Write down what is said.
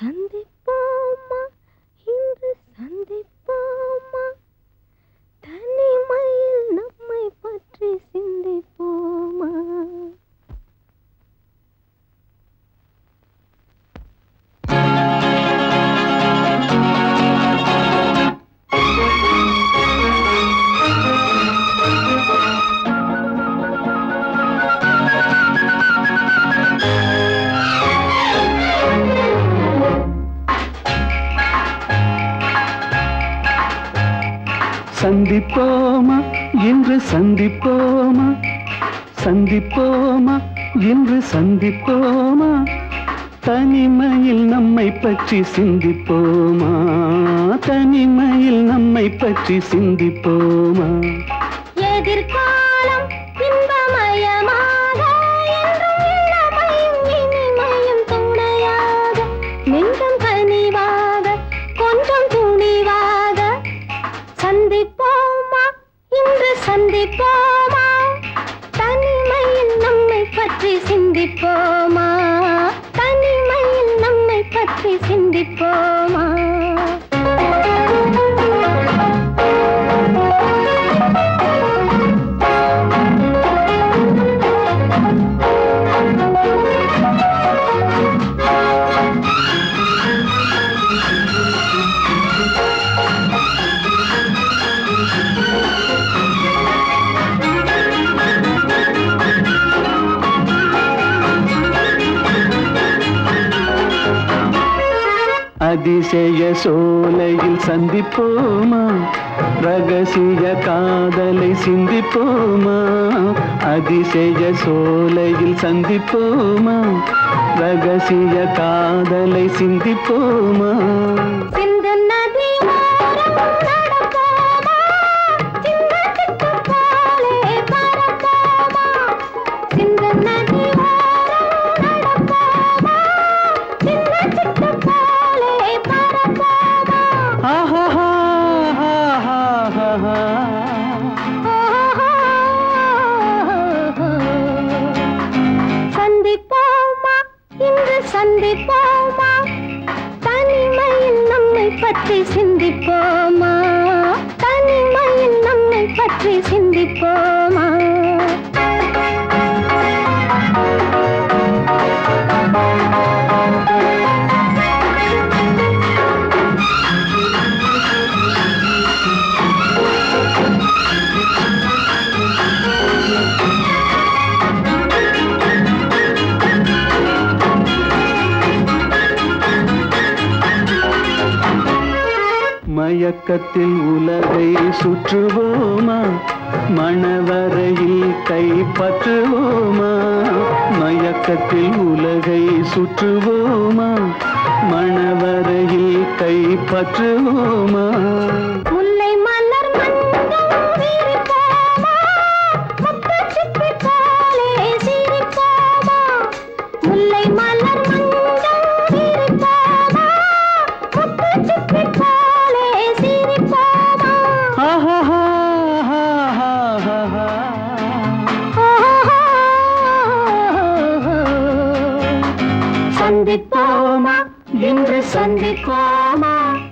சந்திப்போமா இன்று சந்திப்போமா தனிமையில் நம்மை பற்றி சிந்திப்போமா சந்திப்போமா இன்று சந்திப்போமா சந்திப்போமா இன்று சந்திப்போமா தனிமையில் நம்மை பற்றி சிந்திப்போமா தனிமையில் நம்மை பற்றி சிந்திப்போமா எதிர்காலம் இன்பமயமாக என்றும் இளமையும் இனிமையும் துணையாக நெஞ்சம் கனிவாக கொஞ்சம் துணிவாக சந்திப்போமா இன்று சந்திப்போமா தனிமையில் நம்மை பற்றி சிந்திப்போமா தனிமையில் நம்மை பற்றி சிந்திப்போமா அதிசய சோலையில் சந்திப்போமா ரகசிய காதலை சிந்திப்போமா அதிசய சோலையில் சந்திப்போமா ரகசிய காதலை சிந்திப்போமா சிந்து நதி ஓரம் நடப்போமா சின்னச்சிட்டு போலே பறப்போமா சிந்து நதி ஓரம் நடப்போமா சின்னச்சிட்டு போலே பறப்போமா ஆஹா சந்திப்போமா இன்று சந்திப்போமா தனிமையில் நம்மை பற்றி சிந்திப்போமா தனிமையில் நம்மை பற்றி சிந்திப்போமா மயக்கத்தில் உலகை சுற்றுவோமா மணவரையில் கைப்பற்றுவோமா மயக்கத்தில் உலகை சுற்றுவோமா மணவரையில் கைப்பற்றுவோமா முல்லை மலர் மஞ்சள் விரிப்போமா முத்துச்சிப்பி போலே சிரிப்போமா முல்லை மலர் மஞ்சள் விரிப்போமா முத்துச்சிப்பி போலே சிரிப்போமா சந்திப்போமா இன்று சந்திப்போமா